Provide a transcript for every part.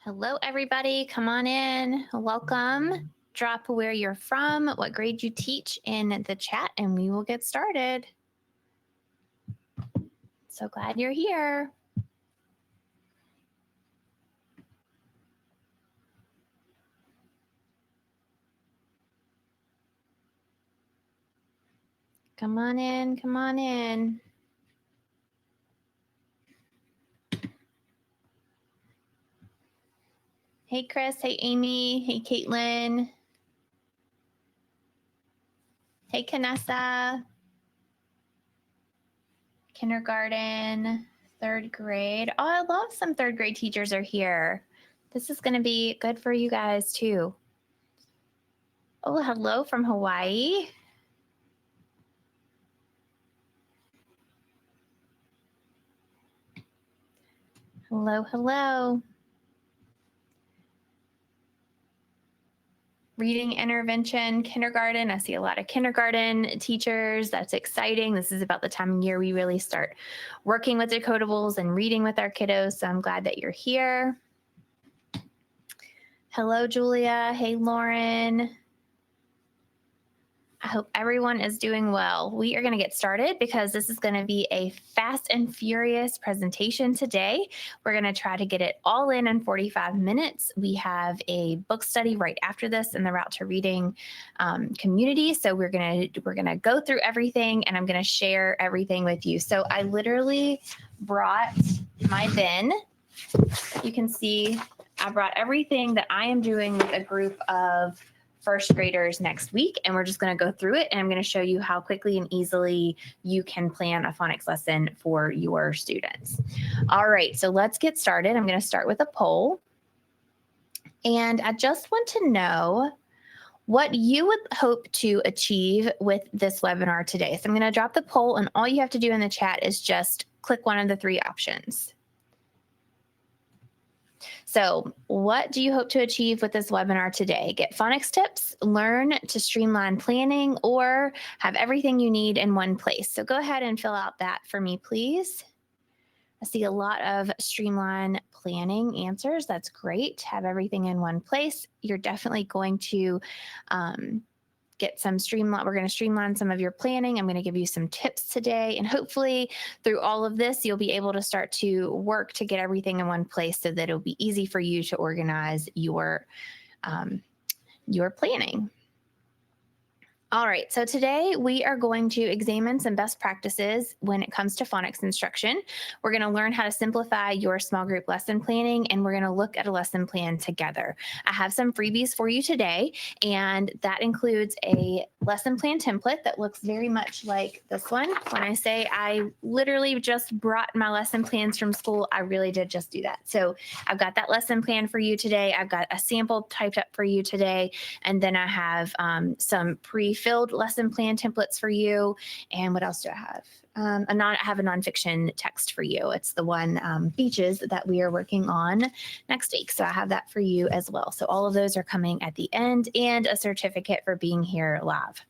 Hello, everybody. Come on in. Welcome. Drop where you're from, what grade you teach in the chat, and we will get started. So glad you're here. Come on in. Come on in. Hey, Chris. Hey, Amy. Hey, Caitlin. Hey, Kanessa. Kindergarten, third grade. Oh, I love some third grade teachers are here. This is going to be good for you guys, too. Oh, hello from Hawaii. Hello, hello. Reading intervention, kindergarten. I see a lot of kindergarten teachers. That's exciting. This is about the time of year we really start working with decodables and reading with our kiddos. So I'm glad that you're here. Hello, Julia. Hey, Lauren. I hope everyone is doing well. We are going to get started because this is going to be a fast and furious presentation today. We're going to try to get it all in 45 minutes. We have a book study right after this in the Route to Reading community. So we're going to go through everything, and I'm going to share everything with you. So I literally brought my bin. You can see I brought everything that I am doing with a group of first graders next week, and we're just going to go through it, and I'm going to show you how quickly and easily you can plan a phonics lesson for your students. All right, so let's get started. I'm going to start with a poll, and I just want to know what you would hope to achieve with this webinar today. So I'm going to drop the poll, and all you have to do in the chat is just click one of the three options. So what do you hope to achieve with this webinar today? Get phonics tips, learn to streamline planning, or have everything you need in one place? So go ahead and fill out that for me, please. I see a lot of streamline planning answers. That's great. Have everything in one place. You're definitely going to get some streamline. We're going to streamline some of your planning. I'm going to give you some tips today, and hopefully through all of this, you'll be able to start to work to get everything in one place so that it'll be easy for you to organize your planning. All right, so today we are going to examine some best practices when it comes to phonics instruction. We're going to learn how to simplify your small group lesson planning, and we're going to look at a lesson plan together. I have some freebies for you today, and that includes a lesson plan template that looks very much like this one. When I say I literally just brought my lesson plans from school, I really did just do that. So I've got that lesson plan for you today. I've got a sample typed up for you today, and then I have some pre-filled lesson plan templates for you. And what else do I have? I have a nonfiction text for you. It's the one, Beaches, that we are working on next week. So I have that for you as well. So all of those are coming at the end, and a certificate for being here live.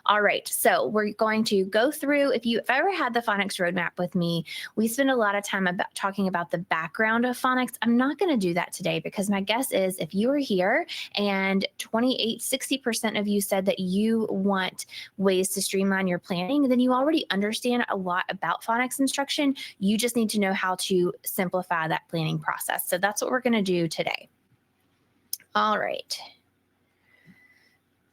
All right, so we're going to go through, if you've ever had the Phonics Roadmap with me, we spend a lot of time talking about the background of phonics. I'm not going to do that today because my guess is if you are here and 60% of you said that you want ways to streamline your planning, then you already understand a lot about phonics instruction. You just need to know how to simplify that planning process. So that's what we're going to do today. All right.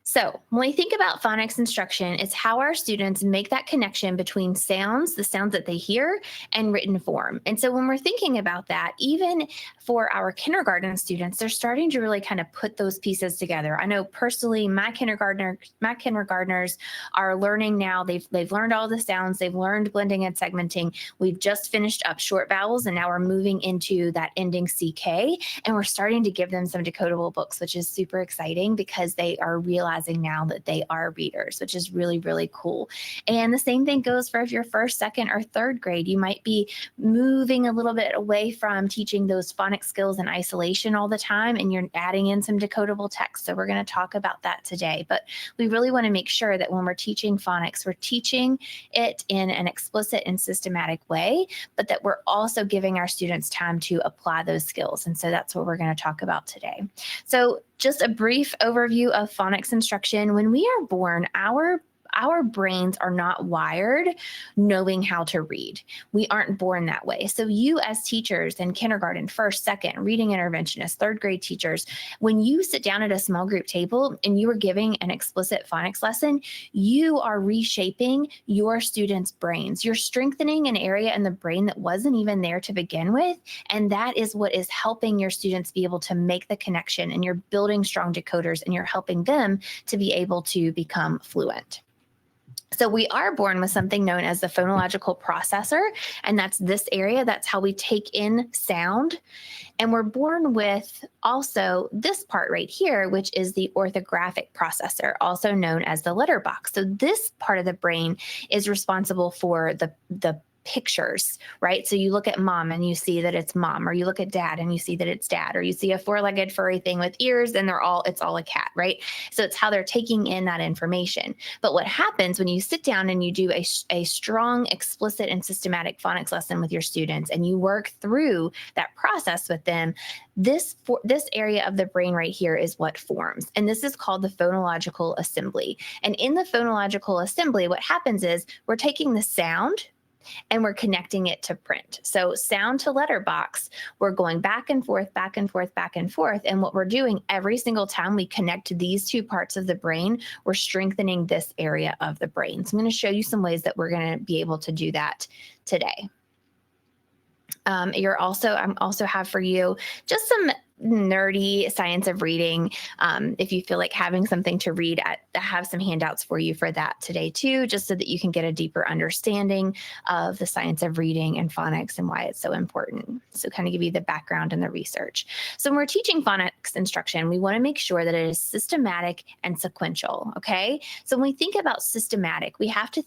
So when we think about phonics instruction, it's how our students make that connection between sounds, the sounds that they hear, and written form. And so when we're thinking about that, even for our kindergarten students, they're starting to really kind of put those pieces together. I know personally, my kindergartners are learning now. They've learned all the sounds. They've learned blending and segmenting. We've just finished up short vowels, and now we're moving into that ending CK, and we're starting to give them some decodable books, which is super exciting because they are realizing realizing now that they are readers, which is really, really cool. And the same thing goes for if you're first, second, or third grade. You might be moving a little bit away from teaching those phonics skills in isolation all the time, and you're adding in some decodable text. So we're going to talk about that today. But we really want to make sure that when we're teaching phonics, we're teaching it in an explicit and systematic way, but that we're also giving our students time to apply those skills. And so that's what we're going to talk about today. So just a brief overview of phonics instruction. When we are born, our brains are not wired knowing how to read. We aren't born that way. So you as teachers in kindergarten, first, second, reading interventionists, third grade teachers, when you sit down at a small group table and you are giving an explicit phonics lesson, you are reshaping your students' brains. You're strengthening an area in the brain that wasn't even there to begin with. And that is what is helping your students be able to make the connection, and you're building strong decoders, and you're helping them to be able to become fluent. So we are born with something known as the phonological processor, and that's this area. That's how we take in sound. And we're born with also this part right here, which is the orthographic processor, also known as the letter box. So this part of the brain is responsible for the pictures, right? So you look at mom and you see that it's mom, or you look at dad and you see that it's dad, or you see a four-legged furry thing with ears and it's all a cat, right? So it's how they're taking in that information. But what happens when you sit down and you do a strong, explicit, and systematic phonics lesson with your students, and you work through that process with them, this area of the brain right here is what forms. And this is called the phonological assembly. And in the phonological assembly, what happens is we're taking the sound and we're connecting it to print. So sound to letterbox, we're going back and forth, back and forth, back and forth. And what we're doing every single time we connect these two parts of the brain, we're strengthening this area of the brain. So I'm going to show you some ways that we're going to be able to do that today. I'm also have for you just some nerdy science of reading. If you feel like having something to read, I have some handouts for you for that today too, just so that you can get a deeper understanding of the science of reading and phonics and why it's so important. So kind of give you the background and the research. So when we're teaching phonics instruction, we want to make sure that it is systematic and sequential, okay? So when we think about systematic, we have to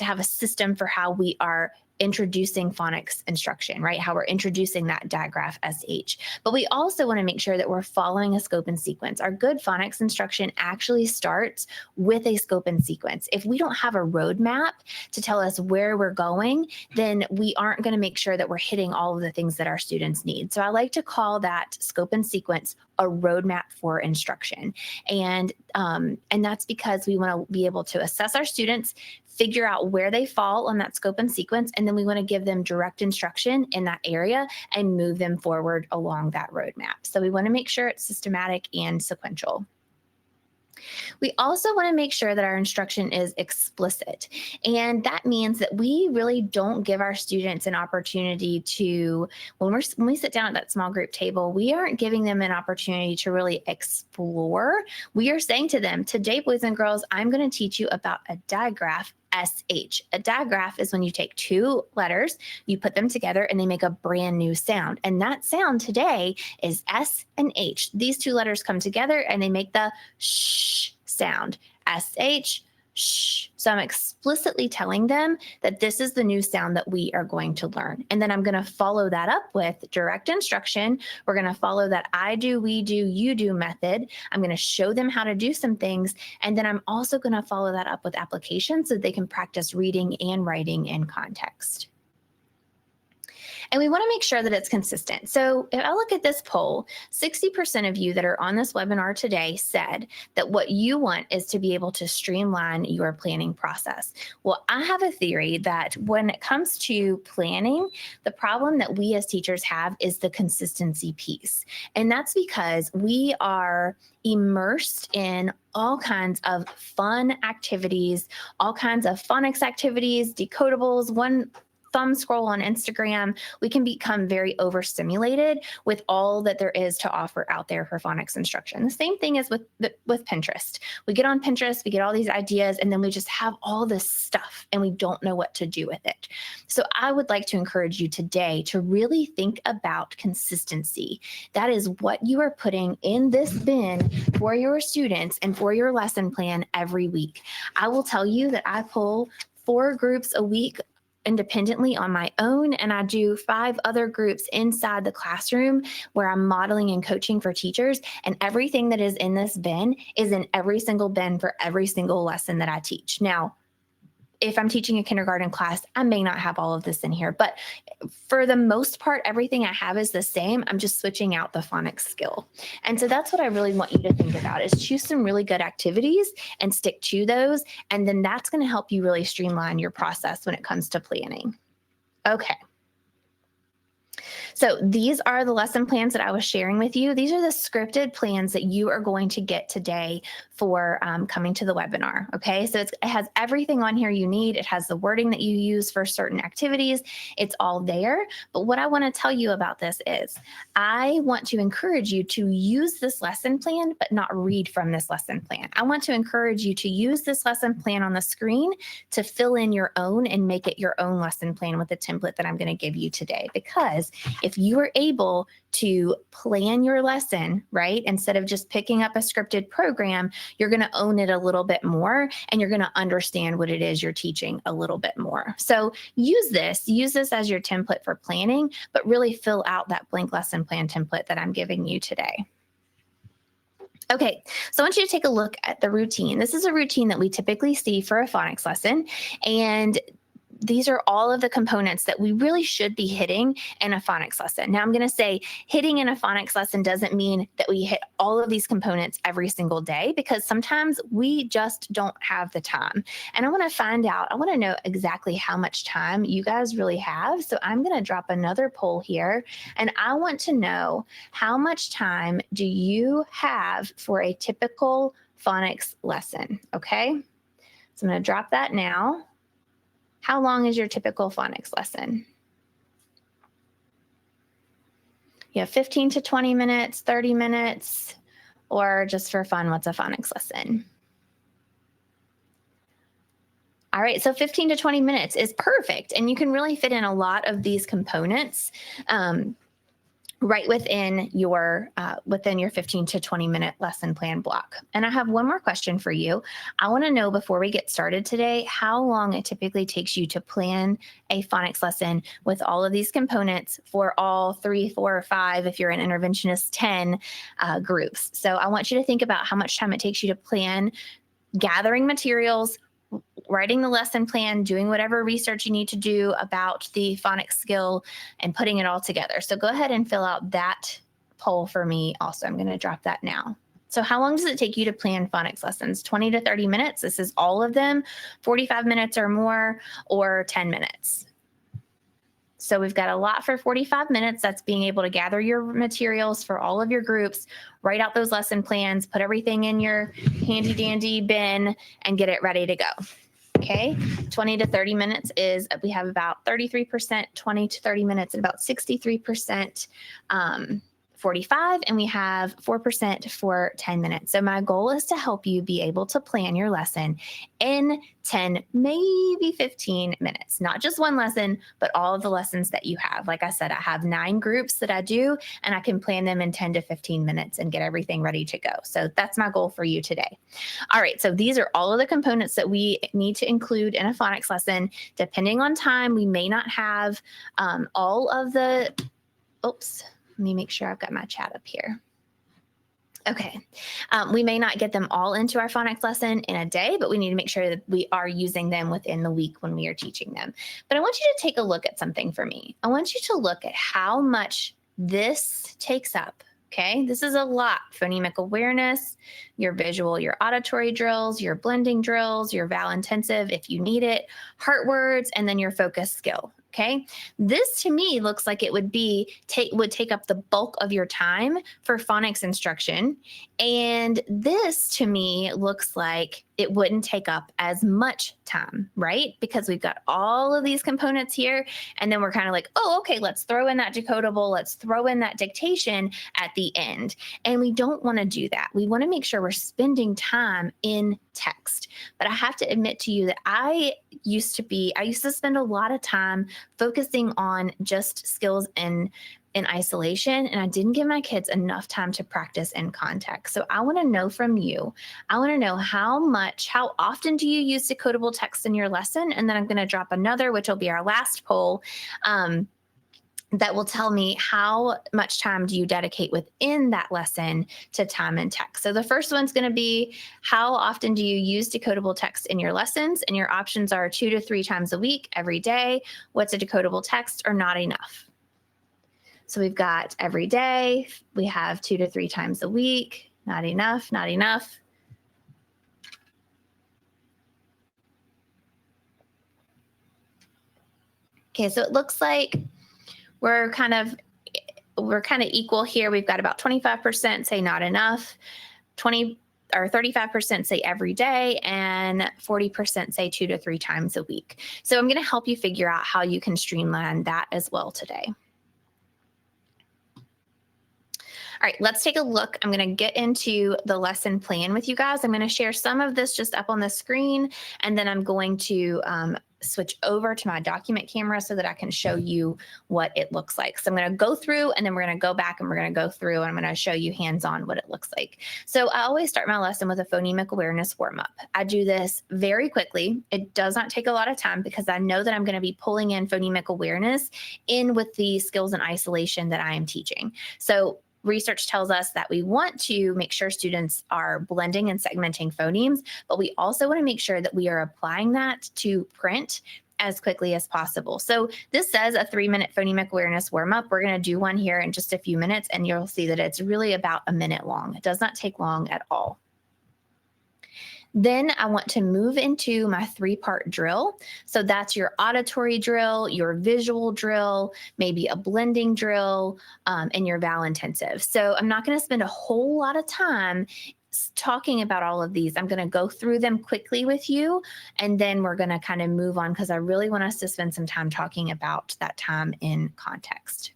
have a system for how we are introducing phonics instruction, right? How we're introducing that digraph SH. But we also want to make sure that we're following a scope and sequence. Our good phonics instruction actually starts with a scope and sequence. If we don't have a roadmap to tell us where we're going, then we aren't going to make sure that we're hitting all of the things that our students need. So I like to call that scope and sequence a roadmap for instruction. And that's because we want to be able to assess our students, figure out where they fall on that scope and sequence, and then we want to give them direct instruction in that area and move them forward along that roadmap. So we want to make sure it's systematic and sequential. We also want to make sure that our instruction is explicit. And that means that we really don't give our students an opportunity to, when we sit down at that small group table, we aren't giving them an opportunity to really explore. We are saying to them, today, boys and girls, I'm going to teach you about a digraph SH. A digraph is when you take two letters, you put them together, and they make a brand new sound. And that sound today is S and H. These two letters come together and they make the sh sound. SH, sh. So I'm explicitly telling them that this is the new sound that we are going to learn. And then I'm going to follow that up with direct instruction. We're going to follow that I do, we do, you do method. I'm going to show them how to do some things. And then I'm also going to follow that up with applications so they can practice reading and writing in context. And we want to make sure that it's consistent. So if I look at this poll, 60% of you that are on this webinar today said that what you want is to be able to streamline your planning process. Well, I have a theory that when it comes to planning, the problem that we as teachers have is the consistency piece. And that's because we are immersed in all kinds of fun activities, all kinds of phonics activities, decodables. One thumb scroll on Instagram, we can become very overstimulated with all that there is to offer out there for phonics instruction. The same thing is with Pinterest. We get on Pinterest, we get all these ideas, and then we just have all this stuff and we don't know what to do with it. So I would like to encourage you today to really think about consistency. That is what you are putting in this bin for your students and for your lesson plan every week. I will tell you that I pull 4 groups a week independently on my own, and I do 5 other groups inside the classroom where I'm modeling and coaching for teachers, and everything that is in this bin is in every single bin for every single lesson that I teach. Now, if I'm teaching a kindergarten class, I may not have all of this in here, but for the most part, everything I have is the same. I'm just switching out the phonics skill. And so that's what I really want you to think about, is choose some really good activities and stick to those. And then that's going to help you really streamline your process when it comes to planning. Okay. So these are the lesson plans that I was sharing with you. These are the scripted plans that you are going to get today for coming to the webinar. Okay, so it has everything on here you need. It has the wording that you use for certain activities. It's all there. But what I want to tell you about this is I want to encourage you to use this lesson plan, but not read from this lesson plan. I want to encourage you to use this lesson plan on the screen to fill in your own and make it your own lesson plan with the template that I'm going to give you today. Because if you are able to plan your lesson, right, instead of just picking up a scripted program, you're going to own it a little bit more and you're going to understand what it is you're teaching a little bit more. So use this as your template for planning, but really fill out that blank lesson plan template that I'm giving you today. Okay, so I want you to take a look at the routine. This is a routine that we typically see for a phonics lesson, and these are all of the components that we really should be hitting in a phonics lesson. Now, I'm going to say hitting in a phonics lesson doesn't mean that we hit all of these components every single day, because sometimes we just don't have the time. And I want to know exactly how much time you guys really have. So I'm going to drop another poll here, and I want to know, how much time do you have for a typical phonics lesson? Okay, so I'm going to drop that now. How long is your typical phonics lesson? You have 15 to 20 minutes, 30 minutes, or just for fun, what's a phonics lesson? All right, so 15 to 20 minutes is perfect. And you can really fit in a lot of these components right within your 15 to 20 minute lesson plan block. And I have one more question for you. I want to know, before we get started today, how long it typically takes you to plan a phonics lesson with all of these components for all 3, 4, or 5, if you're an interventionist, 10 groups. So I want you to think about how much time it takes you to plan, gathering materials, writing the lesson plan, doing whatever research you need to do about the phonics skill, and putting it all together. So go ahead and fill out that poll for me also. I'm going to drop that now. So how long does it take you to plan phonics lessons? 20 to 30 minutes? This is all of them, 45 minutes or more, or 10 minutes? So we've got a lot for 45 minutes. That's being able to gather your materials for all of your groups, write out those lesson plans, put everything in your handy dandy bin, and get it ready to go. Okay, 20 to 30 minutes is, we have about 33%, 20 to 30 minutes, and about 63%. 45, and we have 4% for 10 minutes. So my goal is to help you be able to plan your lesson in 10, maybe 15 minutes, not just one lesson, but all of the lessons that you have. Like I said, I have 9 groups that I do, and I can plan them in 10 to 15 minutes and get everything ready to go. So that's my goal for you today. All right, so these are all of the components that we need to include in a phonics lesson. Depending on time, we may not have all of the, oops, let me make sure I've got my chat up here. Okay, we may not get them all into our phonics lesson in a day, but we need to make sure that we are using them within the week when we are teaching them. But I want you to take a look at something for me. I want you to look at how much this takes up. Okay, this is a lot. Phonemic awareness, your visual, your auditory drills, your blending drills, your vowel intensive if you need it, heart words, and then your focus skill. Okay, this to me looks like it would take up the bulk of your time for phonics instruction. And this to me looks like it wouldn't take up as much time, right? Because we've got all of these components here. And then we're kind of like, oh, okay, let's throw in that decodable. Let's throw in that dictation at the end. And we don't want to do that. We want to make sure we're spending time in text. But I have to admit to you that I used to spend a lot of time focusing on just skills in isolation, and I didn't give my kids enough time to practice in context. So I want to know from you, I want to know how often do you use decodable text in your lesson? And then I'm going to drop another, which will be our last poll, that will tell me how much time do you dedicate within that lesson to time and text. So the first one's going to be, how often do you use decodable text in your lessons? And your options are 2 to 3 times a week, every day. What's a decodable text, or not enough? So we've got every day, we have 2 to 3 times a week, not enough, not enough. Okay, so it looks like we're kind of equal here. We've got about 25% say not enough, 35% say every day, and 40% say 2 to 3 times a week. So I'm going to help you figure out how you can streamline that as well today. All right, let's take a look. I'm going to get into the lesson plan with you guys. I'm going to share some of this just up on the screen, and then I'm going to switch over to my document camera so that I can show you what it looks like. So I'm going to go through, and then we're going to go back and we're going to go through, and I'm going to show you hands-on what it looks like. So I always start my lesson with a phonemic awareness warm-up. I do this very quickly. It does not take a lot of time because I know that I'm going to be pulling in phonemic awareness in with the skills and isolation that I am teaching. So research tells us that we want to make sure students are blending and segmenting phonemes, but we also want to make sure that we are applying that to print as quickly as possible. So this says a 3-minute phonemic awareness warm-up. We're going to do one here in just a few minutes, and you'll see that it's really about a minute long. It does not take long at all. Then I want to move into my 3-part drill. So that's your auditory drill, your visual drill, maybe a blending drill, and your vowel intensive. So I'm not going to spend a whole lot of time talking about all of these. I'm going to go through them quickly with you, and then we're going to kind of move on because I really want us to spend some time talking about that time in context.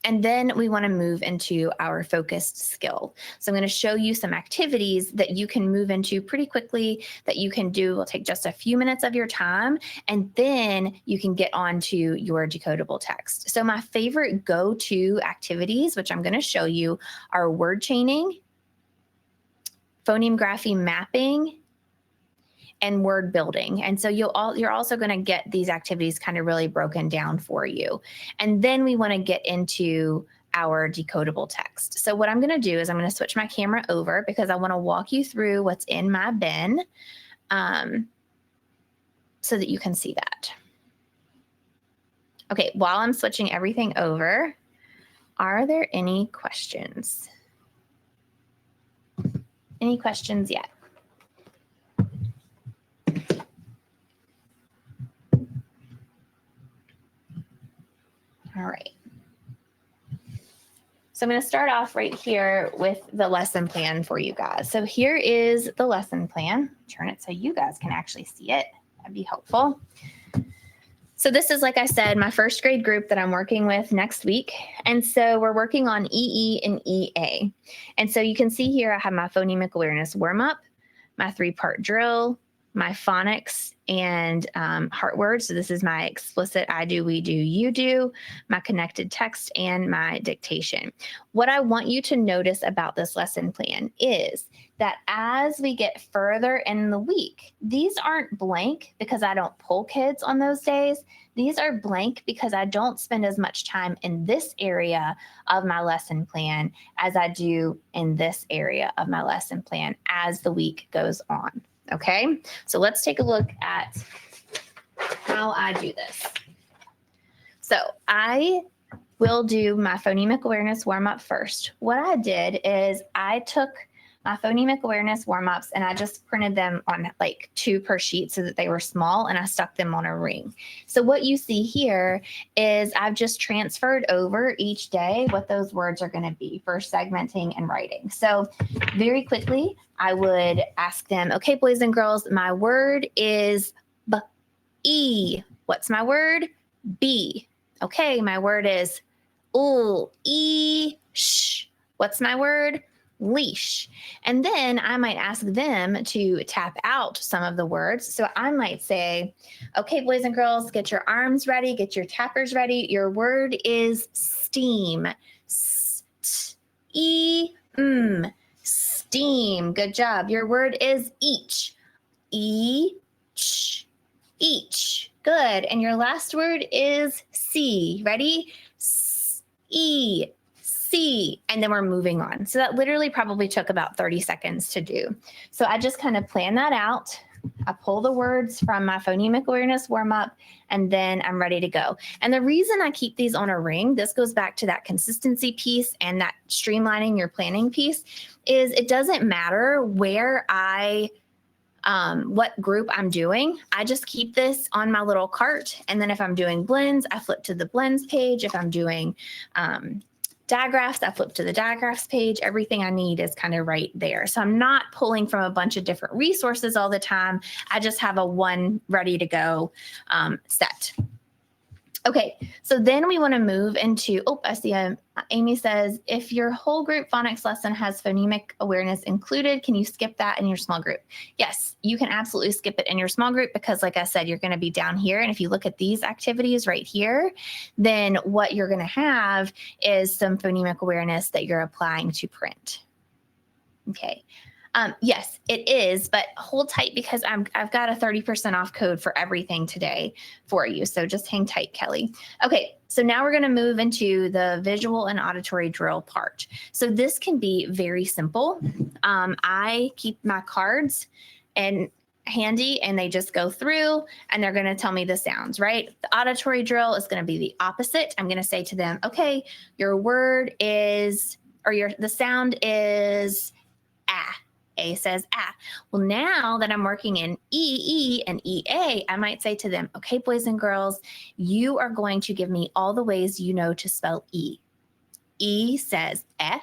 And then we want to move into our focused skill. So I'm going to show you some activities that you can move into pretty quickly that you can do. Will take just a few minutes of your time, and then you can get on to your decodable text. So my favorite go-to activities, which I'm going to show you, are word chaining, phoneme grapheme mapping, and word building. And so you're also going to get these activities kind of really broken down for you. And then we want to get into our decodable text. So what I'm going to do is I'm going to switch my camera over because I want to walk you through what's in my bin so that you can see that. Okay, while I'm switching everything over, are there any questions? Any questions yet? All right. So I'm going to start off right here with the lesson plan for you guys. So here is the lesson plan. Turn it so you guys can actually see it. That'd be helpful. So this is, like I said, my first grade group that I'm working with next week. And so we're working on EE and EA. And so you can see here I have my phonemic awareness warm-up, my 3-part drill, my phonics and heart words. So this is my explicit I do, we do, you do, my connected text, and my dictation. What I want you to notice about this lesson plan is that as we get further in the week, these aren't blank because I don't pull kids on those days. These are blank because I don't spend as much time in this area of my lesson plan as I do in this area of my lesson plan as the week goes on. Okay, so let's take a look at how I do this. So I will do my phonemic awareness warm-up first. What I did is I took my phonemic awareness warm-ups, and I just printed them on like 2 per sheet so that they were small, and I stuck them on a ring. So what you see here is I've just transferred over each day what those words are going to be for segmenting and writing. So very quickly, I would ask them, okay, boys and girls, my word is B-E. What's my word? B. Okay, my word is leash. What's my word? Leash. And then I might ask them to tap out some of the words. So I might say, okay, boys and girls, get your arms ready, get your tappers ready. Your word is steam. Steam. Good job. Your word is each. Each. Each. Good. And your last word is see. Ready? E. C. And then we're moving on. So that literally probably took about 30 seconds to do. So I just kind of plan that out. I pull the words from my phonemic awareness warm-up, and then I'm ready to go. And the reason I keep these on a ring, this goes back to that consistency piece and that streamlining your planning piece, is it doesn't matter where what group I'm doing. I just keep this on my little cart. And then if I'm doing blends, I flip to the blends page. If I'm doing digraphs, I flip to the digraphs page. Everything I need is kind of right there. So I'm not pulling from a bunch of different resources all the time. I just have a one ready to go set. Okay, so then we want to move into, I see Amy says, if your whole group phonics lesson has phonemic awareness included, can you skip that in your small group? Yes, you can absolutely skip it in your small group because like I said, you're going to be down here. And if you look at these activities right here, then what you're going to have is some phonemic awareness that you're applying to print. Okay. Yes, it is, but hold tight because I've got a 30% off code for everything today for you. So just hang tight, Kelly. Okay, so now we're going to move into the visual and auditory drill part. So this can be very simple. I keep my cards handy and they just go through and they're going to tell me the sounds, right? The auditory drill is going to be the opposite. I'm going to say to them, okay, your word is, or the sound is ah. A says ah. Well, now that I'm working in EE and EA, I might say to them, okay, boys and girls, you are going to give me all the ways you know to spell E. E says eh.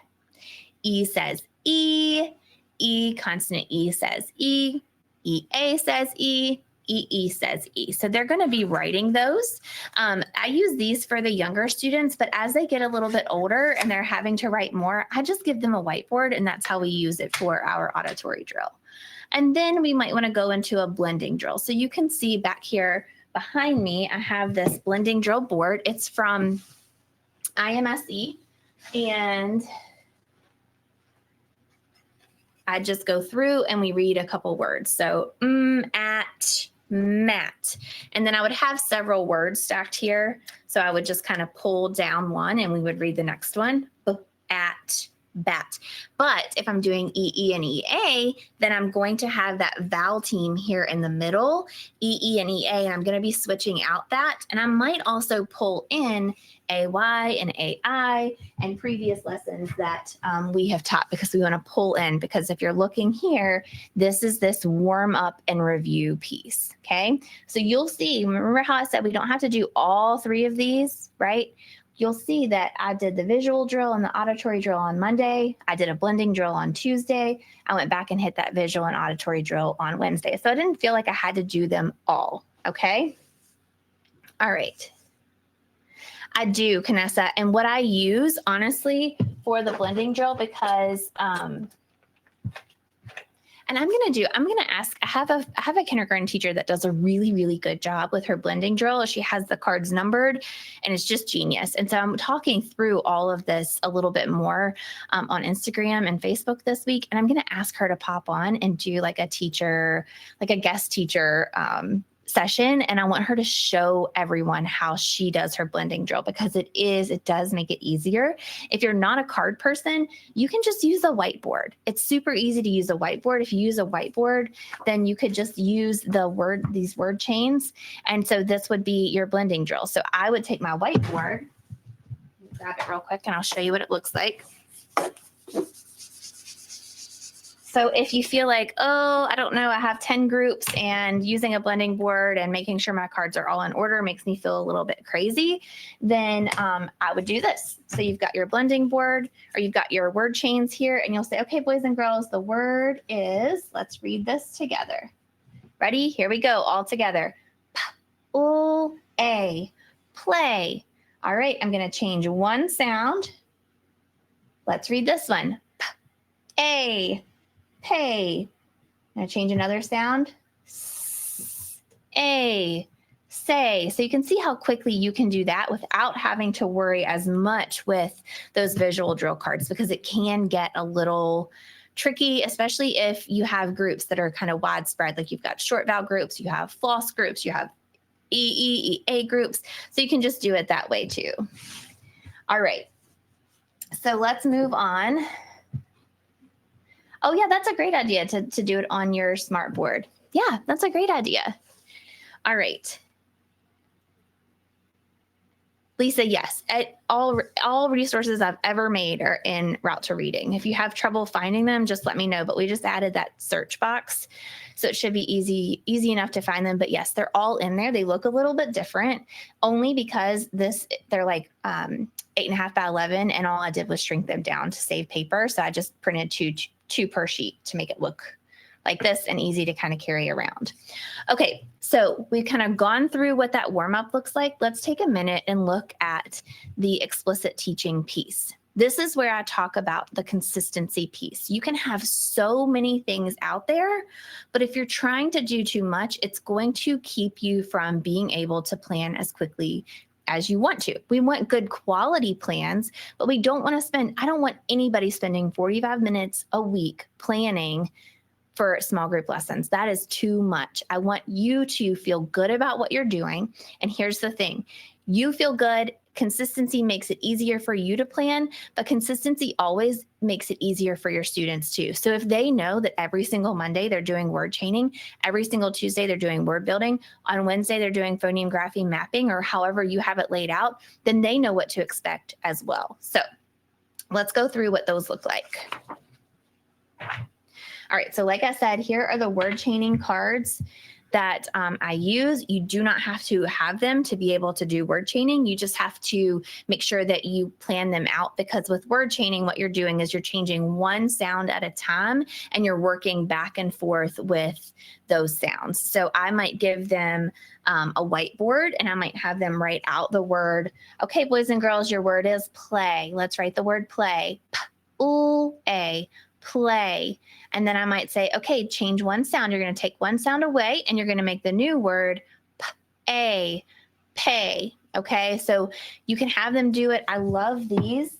E says E. E consonant E says E. EA says E. EE says E. So they're going to be writing those. I use these for the younger students, but as they get a little bit older and they're having to write more, I just give them a whiteboard and that's how we use it for our auditory drill. And then we might want to go into a blending drill. So you can see back here behind me, I have this blending drill board. It's from IMSE and I just go through and we read a couple words. So at, mat. And then I would have several words stacked here. So I would just kind of pull down one and we would read the next one. At, bat. But if I'm doing EE and EA, then I'm going to have that vowel team here in the middle, EE and EA, and I'm going to be switching out that. And I might also pull in AY and AI and previous lessons that we have taught because we want to pull in, because if you're looking here, this is this warm up and review piece. Okay. So you'll see, remember how I said we don't have to do all 3 of these, right? You'll see that I did the visual drill and the auditory drill on Monday. I did a blending drill on Tuesday. I went back and hit that visual and auditory drill on Wednesday. So I didn't feel like I had to do them all. Okay. All right. I do, Canessa. And what I use, honestly, for the blending drill, because, and I'm going to ask, I have a kindergarten teacher that does a really, really good job with her blending drill. She has the cards numbered and it's just genius. And so I'm talking through all of this a little bit more on Instagram and Facebook this week. And I'm going to ask her to pop on and do like a guest teacher session. And I want her to show everyone how she does her blending drill, because it does make it easier. If you're not a card person, you can just use a whiteboard. It's super easy to use a whiteboard. If you use a whiteboard, then you could just use these word chains. And so this would be your blending drill. So I would take my whiteboard, grab it real quick, and I'll show you what it looks like. So if you feel like, oh, I don't know, I have 10 groups and using a blending board and making sure my cards are all in order makes me feel a little bit crazy, then I would do this. So you've got your blending board or you've got your word chains here and you'll say, okay, boys and girls, the word is, let's read this together. Ready? Here we go, all together. P-O-A, play. All right, I'm going to change one sound. Let's read this one. P-A, pay. I'm going to change another sound. S-A, say. So you can see how quickly you can do that without having to worry as much with those visual drill cards, because it can get a little tricky, especially if you have groups that are kind of widespread. Like you've got short vowel groups, you have floss groups, you have EE, groups. So you can just do it that way too. All right. So let's move on. Oh yeah, that's a great idea to do it on your smart board. Yeah, that's a great idea. All right. Lisa, yes, all resources I've ever made are in Route to Reading. If you have trouble finding them, just let me know. But we just added that search box, so it should be easy enough to find them. But yes, they're all in there. They look a little bit different, only because they're like 8.5 by 11, and all I did was shrink them down to save paper. So I just printed two per sheet to make it look like this and easy to kind of carry around. Okay, so we've kind of gone through what that warm-up looks like. Let's take a minute and look at the explicit teaching piece. This is where I talk about the consistency piece. You can have so many things out there, but if you're trying to do too much, it's going to keep you from being able to plan as quickly as you want to. We want good quality plans, but we don't want to spend, I don't want anybody spending 45 minutes a week planning for small group lessons. That is too much. I want you to feel good about what you're doing. And here's the thing, you feel good. Consistency makes it easier for you to plan, but consistency always makes it easier for your students too. So if they know that every single Monday they're doing word chaining, every single Tuesday they're doing word building, on Wednesday they're doing phoneme grapheme mapping, or however you have it laid out, then they know what to expect as well. So let's go through what those look like. All right, so like I said, here are the word chaining cards that I use. You do not have to have them to be able to do word chaining. You just have to make sure that you plan them out, because with word chaining, what you're doing is you're changing one sound at a time and you're working back and forth with those sounds. So I might give them a whiteboard and I might have them write out the word. Okay, boys and girls, your word is play. Let's write the word play. P-O-A, play. And then I might say, okay, change one sound. You're going to take one sound away and you're going to make the new word P-A, pay. Okay, so you can have them do it. I love these.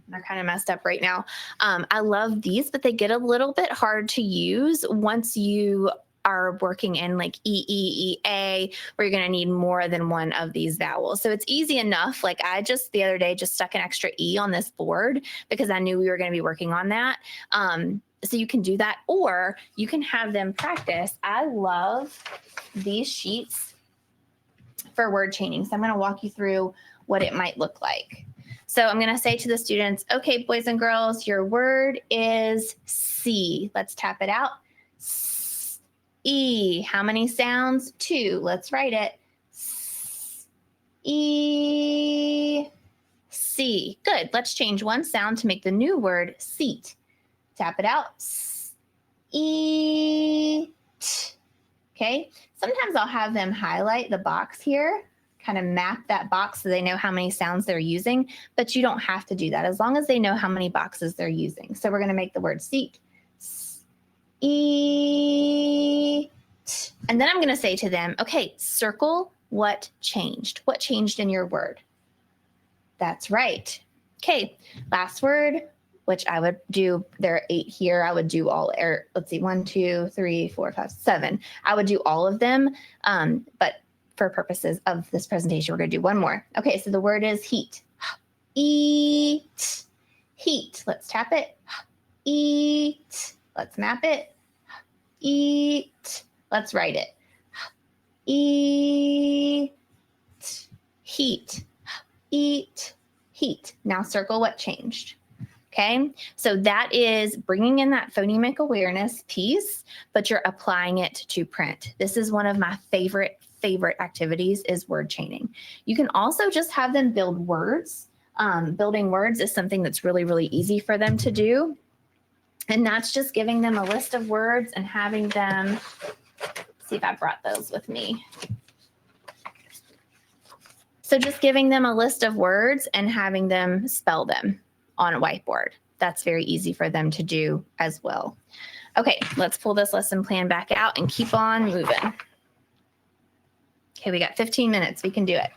They're kind of messed up right now. I love these, but they get a little bit hard to use once you are working in like E-E-E-A, where you're going to need more than one of these vowels. So it's easy enough. Like I just the other day just stuck an extra E on this board because I knew we were going to be working on that. So you can do that, or you can have them practice. I love these sheets for word chaining. So I'm going to walk you through what it might look like. So I'm going to say to the students, okay, boys and girls, your word is C. Let's tap it out. E. How many sounds? 2. Let's write it. E. C. Good. Let's change one sound to make the new word seat. Tap it out. E. Okay. Sometimes I'll have them highlight the box here, kind of map that box so they know how many sounds they're using, but you don't have to do that as long as they know how many boxes they're using. So we're going to make the word seat. E. And then I'm going to say to them, okay, circle what changed. What changed in your word? That's right. Okay, last word, which I would do, there are 8 here. I would do all, let's see, 1, 2, 3, 4, 5, 7. I would do all of them, but for purposes of this presentation, we're going to do one more. Okay, so the word is heat. Eat. Heat. Let's tap it. Eat. Let's map it. Eat. Let's write it. Eat. Heat. Eat. Heat. Now circle what changed. Okay, so that is bringing in that phonemic awareness piece, but you're applying it to print. This is one of my favorite activities is word chaining. You can also just have them build words. Building words is something that's really, really easy for them to do. And that's just giving them a list of words and having them, see if I brought those with me. So just giving them a list of words and having them spell them on a whiteboard. That's very easy for them to do as well. Okay, let's pull this lesson plan back out and keep on moving. Okay, we got 15 minutes. We can do it.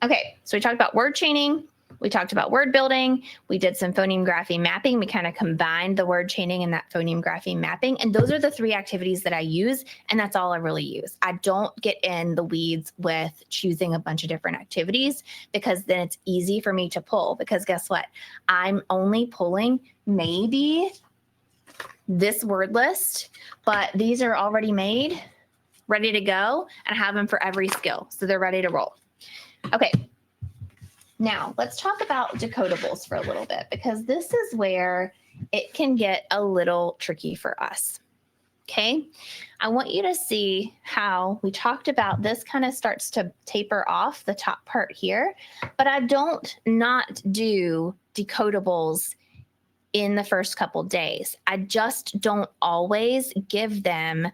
Okay, so we talked about word chaining. We talked about word building. We did some phoneme grapheme mapping. We kind of combined the word chaining and that phoneme grapheme mapping. And those are the 3 activities that I use. And that's all I really use. I don't get in the weeds with choosing a bunch of different activities because then it's easy for me to pull. Because guess what? I'm only pulling maybe this word list, but these are already made, ready to go, and I have them for every skill. So they're ready to roll. Okay. Now, let's talk about decodables for a little bit because this is where it can get a little tricky for us. Okay, I want you to see how we talked about this kind of starts to taper off the top part here, but I don't not do decodables in the first couple days. I just don't always give them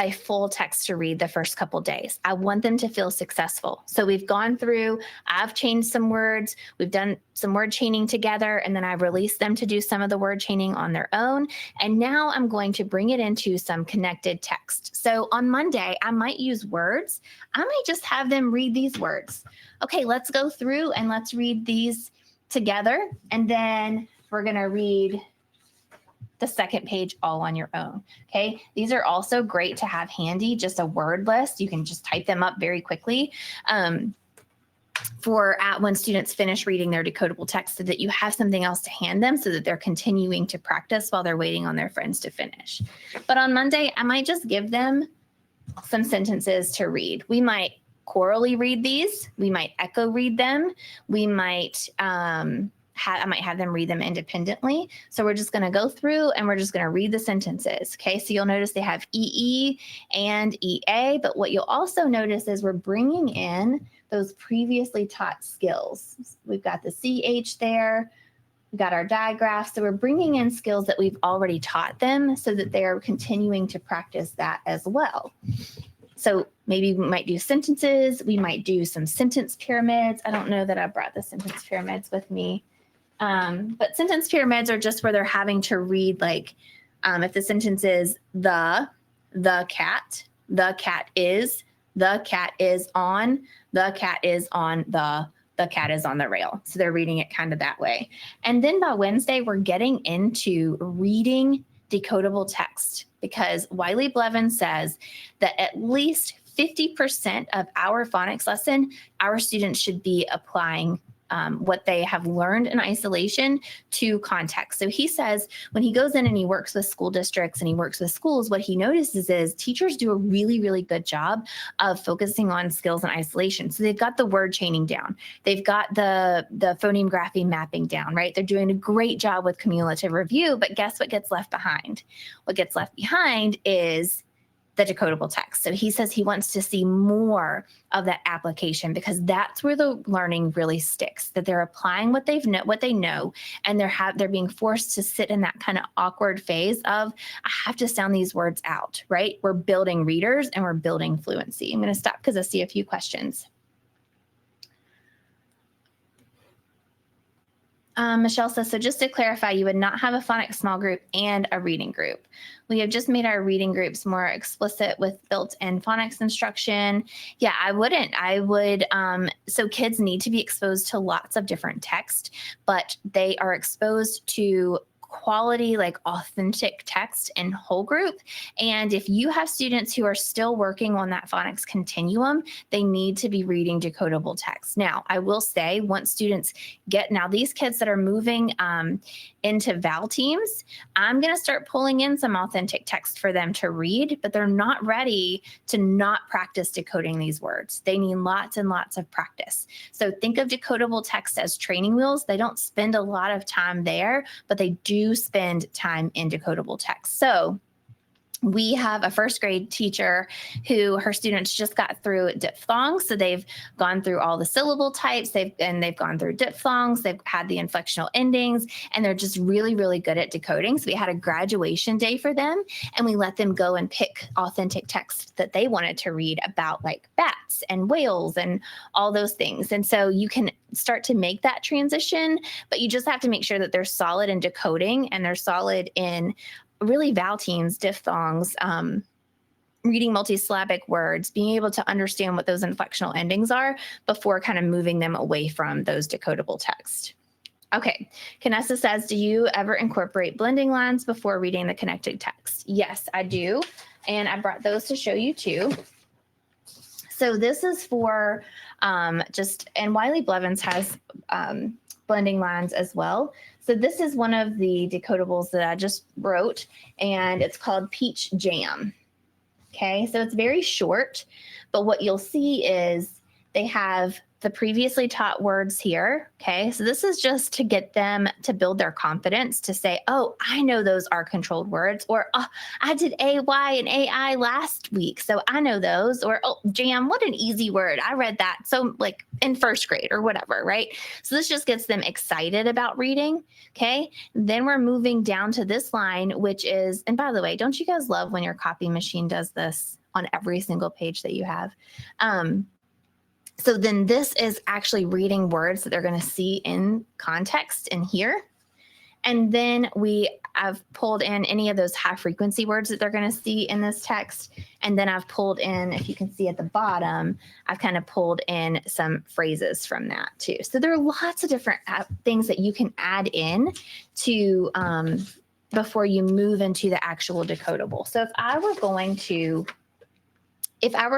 a full text to read the first couple days. I want them to feel successful. So we've gone through, I've changed some words, we've done some word chaining together, and then I've released them to do some of the word chaining on their own. And now I'm going to bring it into some connected text. So on Monday, I might use words. I might just have them read these words. Okay, let's go through and let's read these together. And then we're gonna read the second page all on your own. Okay, these are also great to have handy, just a word list. You can just type them up very quickly for when students finish reading their decodable text so that you have something else to hand them so that they're continuing to practice while they're waiting on their friends to finish. But on Monday, I might just give them some sentences to read. We might chorally read these. We might echo read them. We might I might have them read them independently. So we're just going to go through and we're just going to read the sentences. Okay, so you'll notice they have EE and EA, but what you'll also notice is we're bringing in those previously taught skills. We've got the CH there. We've got our digraphs. So we're bringing in skills that we've already taught them so that they are continuing to practice that as well. So maybe we might do sentences. We might do some sentence pyramids. I don't know that I brought the sentence pyramids with me. But sentence pyramids are just where they're having to read, like, if the sentence is the cat is on, the cat is on the cat is on the rail. So they're reading it kind of that way. And then by Wednesday, we're getting into reading decodable text because Wiley Blevins says that at least 50% of our phonics lesson, our students should be applying what they have learned in isolation to context. So he says when he goes in and he works with school districts and he works with schools, what he notices is teachers do a really, really good job of focusing on skills in isolation. So they've got the word chaining down. They've got the phoneme grapheme mapping down, right? They're doing a great job with cumulative review, but guess what gets left behind? What gets left behind is the decodable text. So he says he wants to see more of that application because that's where the learning really sticks, that they're applying what they know, and they're being forced to sit in that kind of awkward phase of, I have to sound these words out, right? We're building readers and we're building fluency. I'm going to stop because I see a few questions. Michelle says, so just to clarify, you would not have a phonics small group and a reading group. We have just made our reading groups more explicit with built-in phonics instruction. Yeah, I wouldn't. I would, so kids need to be exposed to lots of different text, but they are exposed to quality, like authentic text in whole group. And if you have students who are still working on that phonics continuum, they need to be reading decodable text. Now, I will say once students now these kids that are moving into VAL teams, I'm going to start pulling in some authentic text for them to read, but they're not ready to not practice decoding these words. They need lots and lots of practice. So think of decodable text as training wheels. They don't spend a lot of time there, but they do spend time in decodable text. So we have a first grade teacher who her students just got through diphthongs. So they've gone through all the syllable types, they've gone through diphthongs, they've had the inflectional endings, and they're just really, really good at decoding. So we had a graduation day for them, and we let them go and pick authentic text that they wanted to read about, like bats and whales and all those things. And so you can start to make that transition, but you just have to make sure that they're solid in decoding and they're solid in really vowel teams, diphthongs, reading multisyllabic words, being able to understand what those inflectional endings are before kind of moving them away from those decodable text. Okay, Canessa says, do you ever incorporate blending lines before reading the connected text? Yes, I do. And I brought those to show you too. So this is for and Wiley Blevins has blending lines as well. So this is one of the decodables that I just wrote, and it's called Peach Jam. Okay, so it's very short, but what you'll see is they have the previously taught words here. Okay, so this is just to get them to build their confidence to say, oh, I know those are controlled words, or oh, I did AY and AI last week, so I know those, or oh, jam, what an easy word. I read that. So like in first grade or whatever, right? So this just gets them excited about reading. Okay, then we're moving down to this line, which is, and by the way, don't you guys love when your copy machine does this on every single page that you have? So then this is actually reading words that they're going to see in context in here. And then I've pulled in any of those high frequency words that they're going to see in this text. And then I've pulled in, if you can see at the bottom, I've kind of pulled in some phrases from that too. So there are lots of different things that you can add in to before you move into the actual decodable. So if I were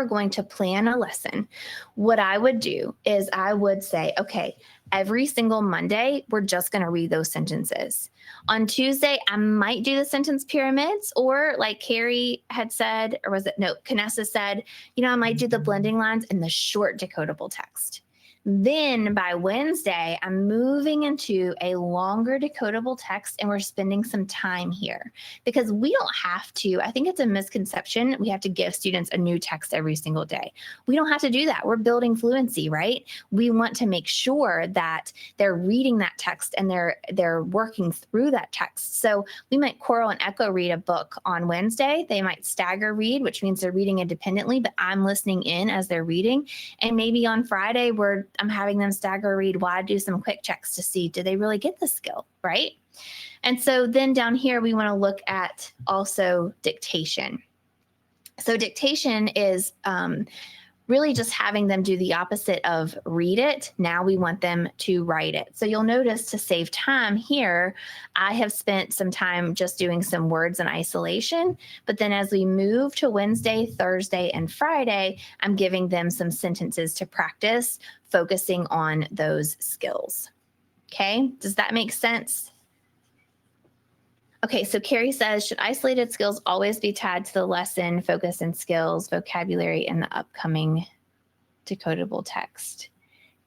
going to plan a lesson, what I would do is I would say, okay, every single Monday, we're just going to read those sentences. On Tuesday, I might do the sentence pyramids, or like Carrie had said, or Canessa said, I might do the blending lines and the short decodable text. Then by Wednesday, I'm moving into a longer decodable text, and we're spending some time here because we don't have to. I think it's a misconception. We have to give students a new text every single day. We don't have to do that. We're building fluency, right? We want to make sure that they're reading that text and they're working through that text. So we might Choral and Echo read a book on Wednesday. They might stagger read, which means they're reading independently, but I'm listening in as they're reading. And maybe on Friday, I'm having them stagger read while I do some quick checks to see, do they really get the skill, right? And so then down here, we want to look at also dictation. So dictation is really just having them do the opposite of read it. Now we want them to write it. So you'll notice to save time here, I have spent some time just doing some words in isolation. But then as we move to Wednesday, Thursday, and Friday, I'm giving them some sentences to practice, focusing on those skills. Okay, does that make sense? Okay, so Carrie says, should isolated skills always be tied to the lesson, focus and skills, vocabulary in the upcoming decodable text?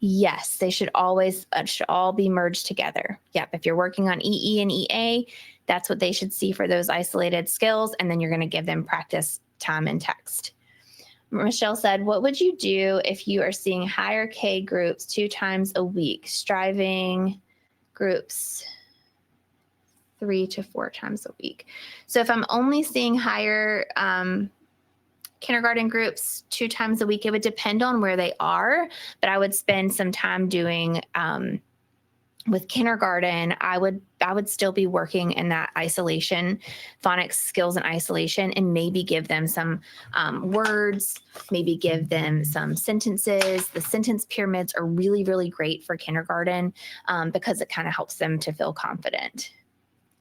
Yes, they should always, should all be merged together. Yep, if you're working on EE and EA, that's what they should see for those isolated skills, and then you're going to give them practice time in text. Michelle said, what would you do if you are seeing higher K groups 2 times a week, striving groups 3 to 4 times a week? So if I'm only seeing higher kindergarten groups 2 times a week, it would depend on where they are, but I would spend some time doing with kindergarten. I would still be working in that isolation, phonics skills and isolation, and maybe give them some words, maybe give them some sentences. The sentence pyramids are really, really great for kindergarten because it kind of helps them to feel confident.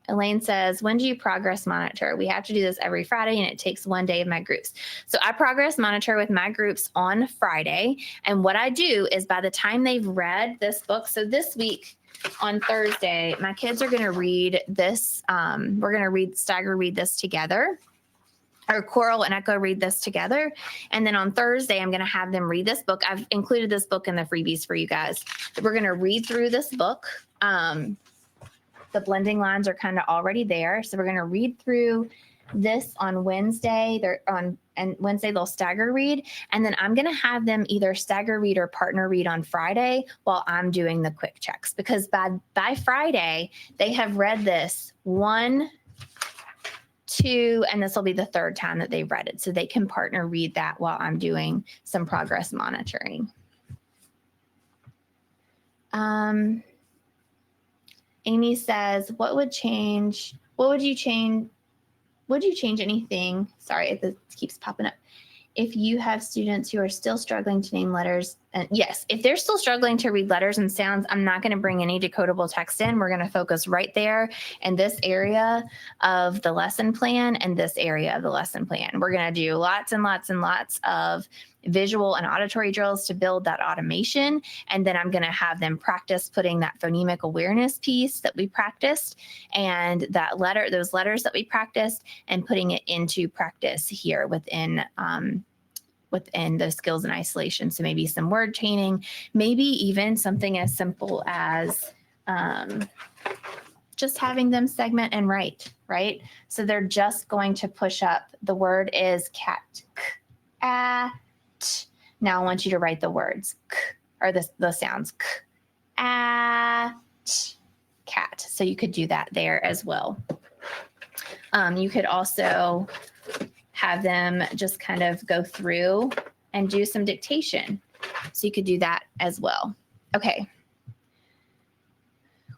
Elaine says, when do you progress monitor? We have to do this every Friday and it takes one day of my groups. So I progress monitor with my groups on Friday. And what I do is by the time they've read this book, so this week on Thursday, my kids are going to read this. We're going to stagger read this together. Or Coral and Echo read this together. And then on Thursday, I'm going to have them read this book. I've included this book in the freebies for you guys. We're going to read through this book. The blending lines are kind of already there. So we're going to read through this on Wednesday. And Wednesday they'll stagger read. And then I'm going to have them either stagger read or partner read on Friday while I'm doing the quick checks. Because by Friday, they have read this 1, 2, and this will be the 3rd time that they've read it. So they can partner read that while I'm doing some progress monitoring. Amy says, would you change anything? Sorry, it keeps popping up. If you have students who are still struggling to name letters, and yes, if they're still struggling to read letters and sounds, I'm not going to bring any decodable text in. We're going to focus right there in this area of the lesson plan and this area of the lesson plan. We're going to do lots and lots and lots of visual and auditory drills to build that automation. And then I'm going to have them practice putting that phonemic awareness piece that we practiced and those letters that we practiced and putting it into practice here within those skills in isolation. So maybe some word chaining, maybe even something as simple as just having them segment and write, right? So they're just going to push up. The word is cat. K-a-t. Now I want you to write the words, k, or the sounds, k-a-t, cat. So you could do that there as well. You could also have them just kind of go through and do some dictation. So you could do that as well. Okay.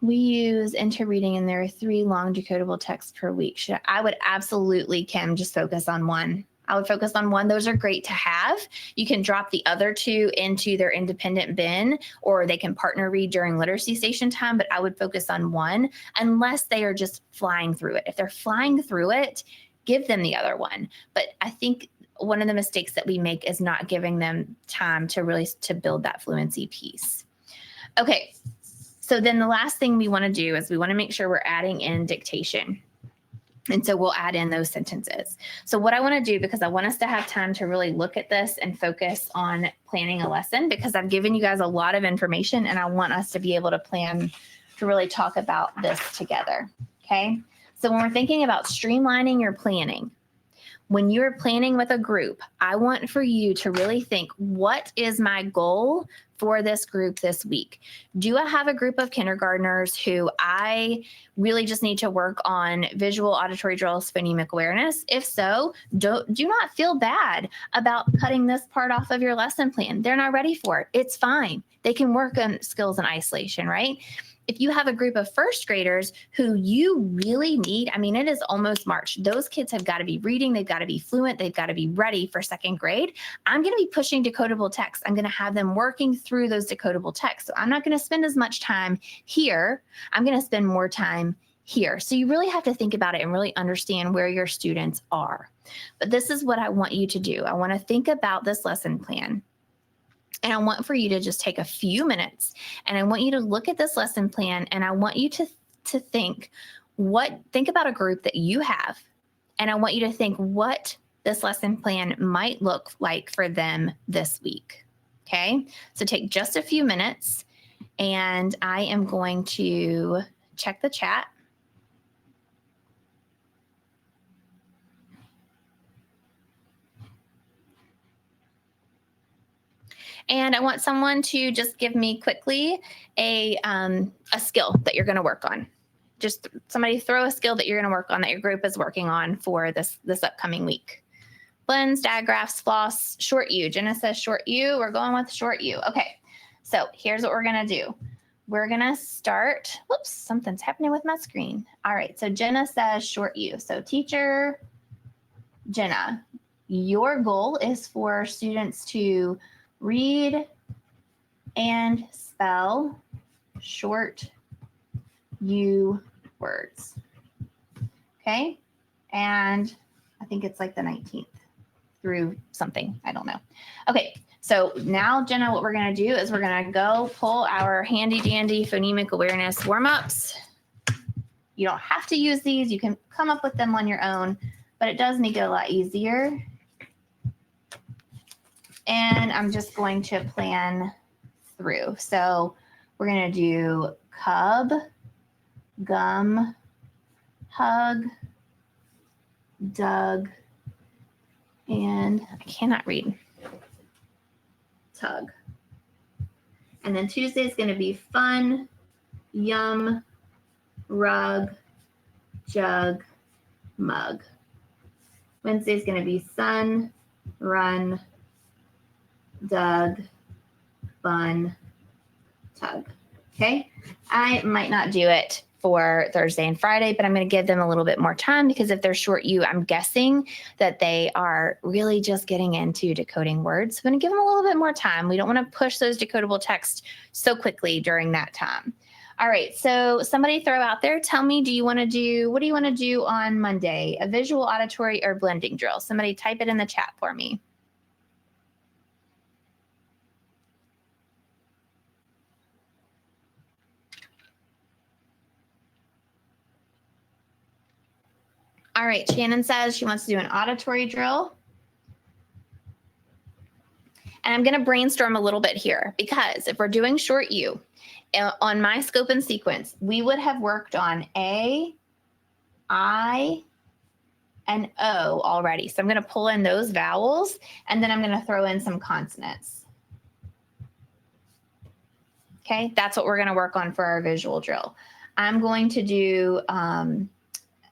We use interreading and there are 3 long decodable texts per week. I would absolutely, Kim, just focus on one. I would focus on one. Those are great to have. You can drop the other 2 into their independent bin, or they can partner read during literacy station time, but I would focus on one unless they are just flying through it. If they're flying through it, give them the other one. But I think one of the mistakes that we make is not giving them time to build that fluency piece. Okay. So then the last thing we want to do is we want to make sure we're adding in dictation. And so we'll add in those sentences. So what I want to do, because I want us to have time to really look at this and focus on planning a lesson, because I've given you guys a lot of information and I want us to be able to plan to really talk about this together. Okay. So when we're thinking about streamlining your planning, when you're planning with a group, I want for you to really think, what is my goal for this group this week? Do I have a group of kindergartners who I really just need to work on visual, auditory drills, phonemic awareness? If so, do not feel bad about cutting this part off of your lesson plan. They're not ready for it. It's fine. They can work on skills in isolation, right? If you have a group of first graders who you really need, I mean, it is almost March. Those kids have got to be reading. They've got to be fluent. They've got to be ready for 2nd grade. I'm going to be pushing decodable text. I'm going to have them working through those decodable texts. So I'm not going to spend as much time here. I'm going to spend more time here. So you really have to think about it and really understand where your students are. But this is what I want you to do. I want to think about this lesson plan. And I want for you to just take a few minutes and I want you to look at this lesson plan and I want you to think about a group that you have. And I want you to think what this lesson plan might look like for them this week. Okay. So take just a few minutes and I am going to check the chat. And I want someone to just give me quickly a skill that you're going to work on. Just somebody throw a skill that you're going to work on that your group is working on for this upcoming week. Blends, digraphs, floss, short U. Jenna says short U. We're going with short U. Okay. So here's what we're going to do. We're going to start. Whoops, something's happening with my screen. All right. So Jenna says short U. So teacher Jenna, your goal is for students to read and spell short U words. Okay. And I think it's like the 19th through something. I don't know. Okay. So now, Jenna, what we're going to do is we're going to go pull our handy dandy phonemic awareness warm-ups. You don't have to use these. You can come up with them on your own, but it does make it a lot easier. And I'm just going to plan through. So we're going to do cub, gum, hug, dug, and I cannot read, tug. And then Tuesday is going to be fun, yum, rug, jug, mug. Wednesday is going to be sun, run, dug, bun, tug. Okay. I might not do it for Thursday and Friday, but I'm going to give them a little bit more time because if they're short U, I'm guessing that they are really just getting into decoding words. So I'm going to give them a little bit more time. We don't want to push those decodable texts so quickly during that time. All right. So somebody throw out there, tell me, what do you want to do on Monday? A visual, auditory, or blending drill? Somebody type it in the chat for me. All right, Shannon says she wants to do an auditory drill. And I'm going to brainstorm a little bit here because if we're doing short U, on my scope and sequence, we would have worked on A, I, and O already. So I'm going to pull in those vowels, and then I'm going to throw in some consonants. Okay, that's what we're going to work on for our visual drill. I'm going to do...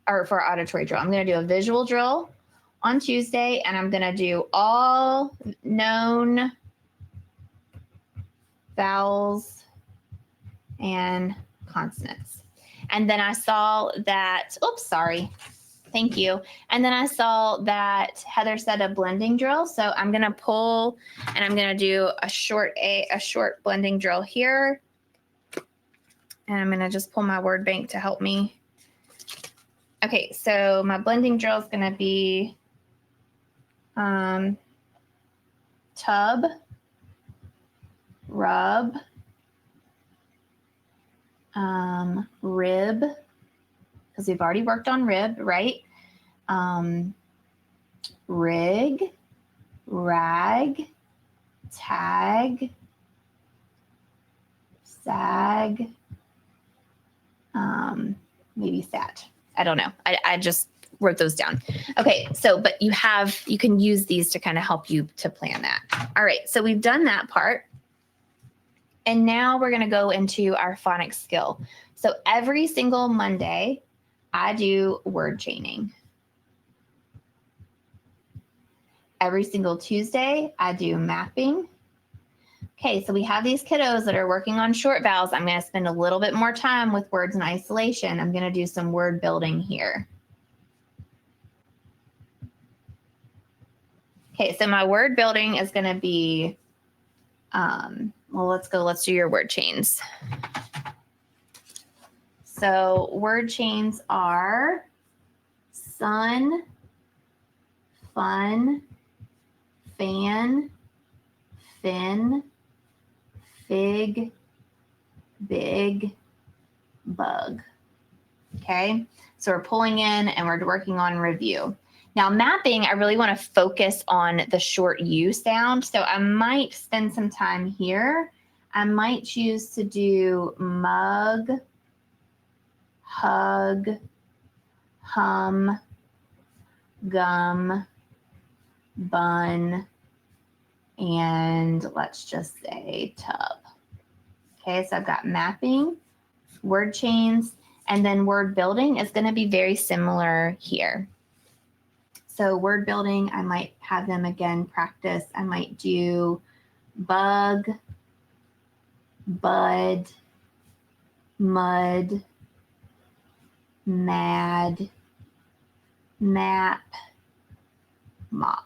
or for our auditory drill, I'm going to do a visual drill on Tuesday, and I'm going to do all known vowels and consonants. And then I saw that, oops, sorry. Thank you. And then I saw that Heather said a blending drill. So I'm going to pull and I'm going to do a short blending drill here. And I'm going to just pull my word bank to help me. Okay, so my blending drill is going to be tub, rub, rib, because we've already worked on rib, right? Rig, rag, tag, sag, maybe sat. I don't know. I just wrote those down. Okay, so but you can use these to kind of help you to plan that. All right, so we've done that part. And now we're going to go into our phonics skill. So every single Monday, I do word chaining. Every single Tuesday, I do mapping. Okay, so we have these kiddos that are working on short vowels. I'm going to spend a little bit more time with words in isolation. I'm going to do some word building here. Okay, so my word building is going to be, well, let's do your word chains. So word chains are sun, fun, fan, fin, fig, big, bug. Okay, so we're pulling in and we're working on review. Now mapping, I really want to focus on the short U sound. So I might spend some time here. I might choose to do mug, hug, hum, gum, bun, and let's just say tub. Okay, so I've got mapping, word chains, and then word building is going to be very similar here. So word building, I might have them again practice. I might do bug, bud, mud, mad, map, mop.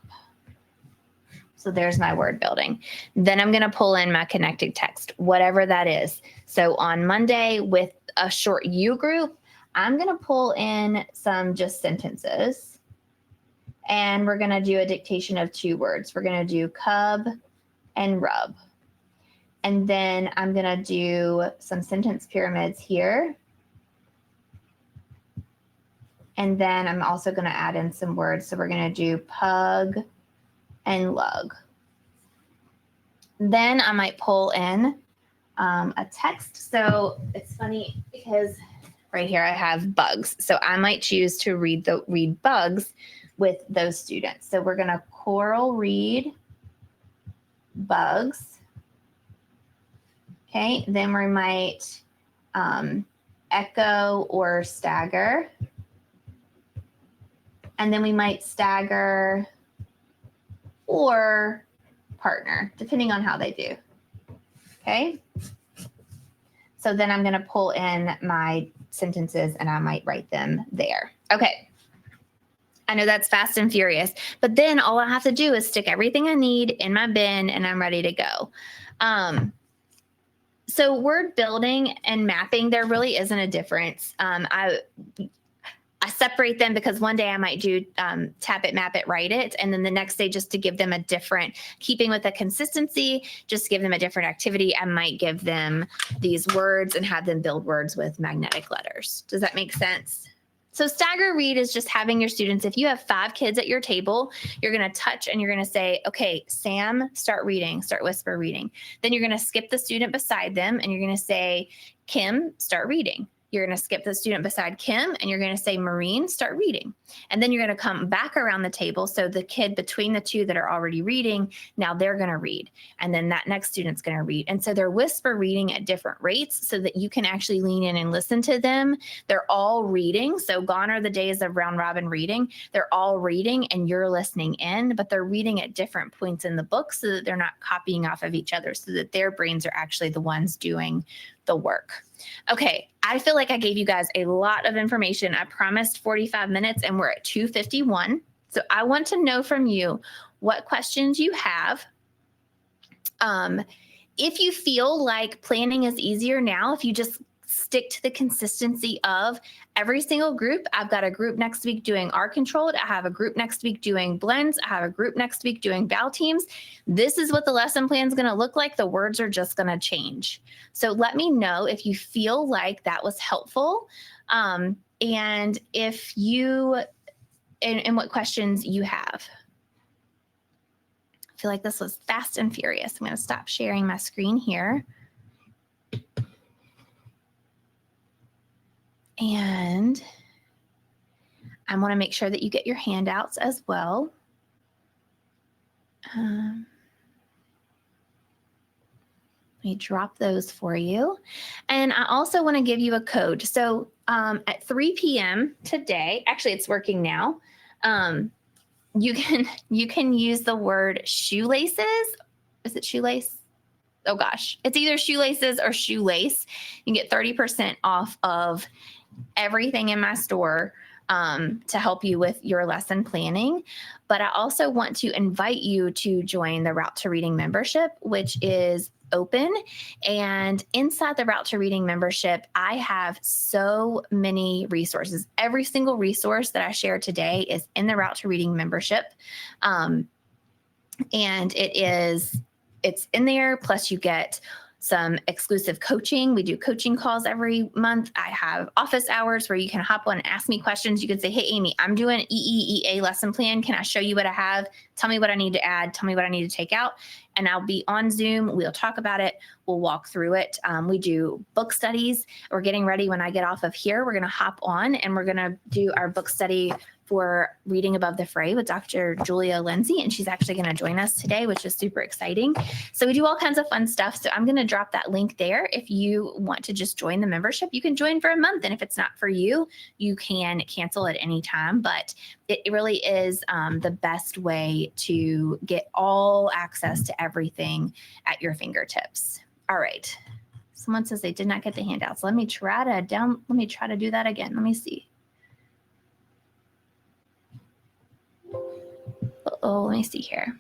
So there's my word building. Then I'm going to pull in my connected text, whatever that is. So on Monday with a short U group, I'm going to pull in some just sentences, and we're going to do a dictation of 2 words. We're going to do cub and rub. And then I'm going to do some sentence pyramids here. And then I'm also going to add in some words. So we're going to do pug and lug. Then I might pull in a text. So it's funny because right here I have bugs. So I might choose to read bugs with those students. So we're going to choral read bugs. Okay, then we might echo or stagger. And then we might stagger or partner, depending on how they do. Okay. So then I'm going to pull in my sentences and I might write them there. Okay. I know that's fast and furious, but then all I have to do is stick everything I need in my bin and I'm ready to go. So word building and mapping, there really isn't a difference. I separate them because one day I might do tap it, map it, write it. And then the next day, just to give them a different, keeping with the consistency, just give them a different activity. I might give them these words and have them build words with magnetic letters. Does that make sense? So stagger read is just having your students, if you have 5 kids at your table, you're going to touch and you're going to say, okay, Sam, start reading, start whisper reading. Then you're going to skip the student beside them and you're going to say, Kim, start reading. You're going to skip the student beside Kim and you're going to say, Maureen, start reading. And then you're going to come back around the table. So the kid between the 2 that are already reading, now they're going to read. And then that next student's going to read. And so they're whisper reading at different rates so that you can actually lean in and listen to them. They're all reading. So gone are the days of round robin reading. They're all reading and you're listening in, but they're reading at different points in the book so that they're not copying off of each other, so that their brains are actually the ones doing the work. Okay, I feel like I gave you guys a lot of information. I promised 45 minutes and we're at 2:51. So I want to know from you what questions you have. If you feel like planning is easier now, if you just stick to the consistency of every single group. I've got a group next week doing R controlled. I have a group next week doing blends. I have a group next week doing bow teams. This is what the lesson plan is going to look like. The words are just going to change. So let me know if you feel like that was helpful. And if you, and what questions you have. I feel like this was fast and furious. I'm going to stop sharing my screen here. And I want to make sure that you get your handouts as well. Let me drop those for you. And I also want to give you a code. So at 3 p.m. today, actually it's working now, you can use the word shoelaces. Is it shoelace? Oh gosh, it's either shoelaces or shoelace. You can get 30% off of everything in my store to help you with your lesson planning. But I also want to invite you to join the Route to Reading membership, which is open. And inside the Route to Reading membership, I have so many resources. Every single resource that I share today is in the Route to Reading membership. And it's in there. Plus you get some exclusive coaching. We do coaching calls every month. I have office hours where you can hop on and ask me questions. You can say, hey, Amy, I'm doing an EEEA lesson plan. Can I show you what I have? Tell me what I need to add. Tell me what I need to take out. And I'll be on Zoom. We'll talk about it. We'll walk through it. We do book studies. We're getting ready when I get off of here. We're going to hop on and we're going to do our book study for Reading Above the Fray with Dr. Julia Lindsay, and she's actually going to join us today, which is super exciting. So we do all kinds of fun stuff. So I'm going to drop that link there. If you want to just join the membership, you can join for a month. And if it's not for you, you can cancel at any time. But it really is the best way to get all access to everything at your fingertips. All right. Someone says they did not get the handouts. Let me try to do that again. Let me see. Oh, let me see here.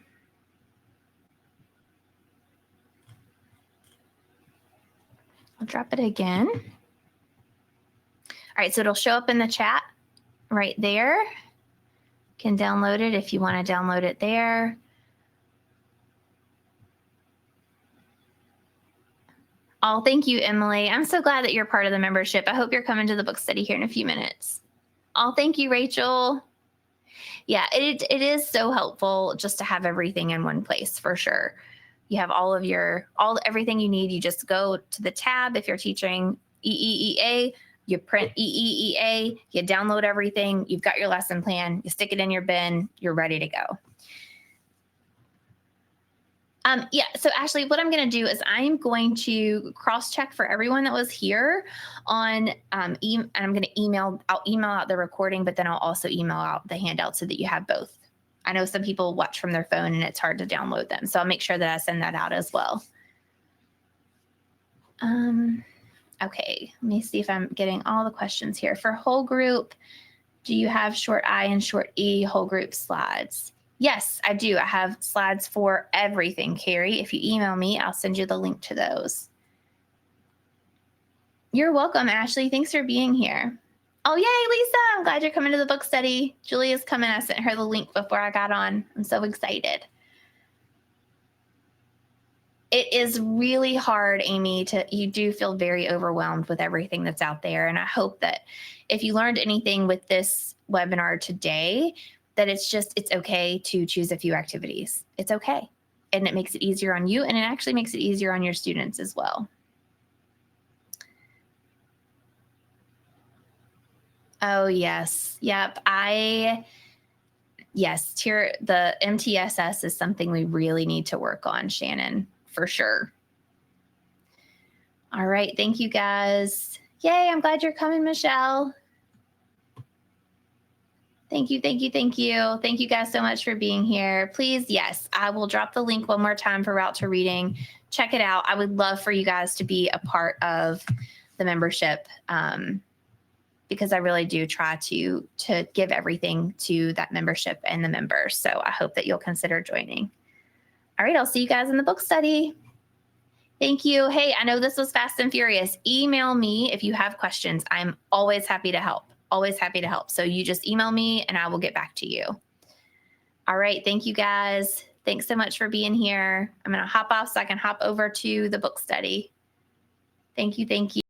I'll drop it again. All right, so it'll show up in the chat right there. Can download it if you want to download it there. Oh, thank you, Emily. I'm so glad that you're part of the membership. I hope you're coming to the book study here in a few minutes. Oh, thank you, Rachel. Yeah, it is so helpful just to have everything in one place for sure. You have everything you need. You just go to the tab if you're teaching EEEA, you print EEEA, you download everything, you've got your lesson plan, you stick it in your bin, you're ready to go. Yeah, so Ashley, what I'm going to do is I'm going to cross-check for everyone that was here on, and I'm going to I'll email out the recording, but then I'll also email out the handout so that you have both. I know some people watch from their phone and it's hard to download them, so I'll make sure that I send that out as well. Okay, let me see if I'm getting all the questions here. For whole group, do you have short I and short E whole group slides? Yes, I do. I have slides for everything, Carrie. If you email me, I'll send you the link to those. You're welcome, Ashley. Thanks for being here. Oh, yay, Lisa. I'm glad you're coming to the book study. Julia's coming. I sent her the link before I got on. I'm so excited. It is really hard, Amy, you do feel very overwhelmed with everything that's out there. And I hope that if you learned anything with this webinar today, that it's okay to choose a few activities. It's okay. And it makes it easier on you, and it actually makes it easier on your students as well. Oh, yes. Yep. Yes, the MTSS is something we really need to work on, Shannon, for sure. All right. Thank you, guys. Yay. I'm glad you're coming, Michelle. Thank you, thank you, thank you. Thank you guys so much for being here. Please, yes, I will drop the link one more time for Route to Reading. Check it out. I would love for you guys to be a part of the membership because I really do try to give everything to that membership and the members. So I hope that you'll consider joining. All right, I'll see you guys in the book study. Thank you. Hey, I know this was fast and furious. Email me if you have questions. I'm always happy to help. Always happy to help. So you just email me and I will get back to you. All right. Thank you, guys. Thanks so much for being here. I'm going to hop off so I can hop over to the book study. Thank you. Thank you.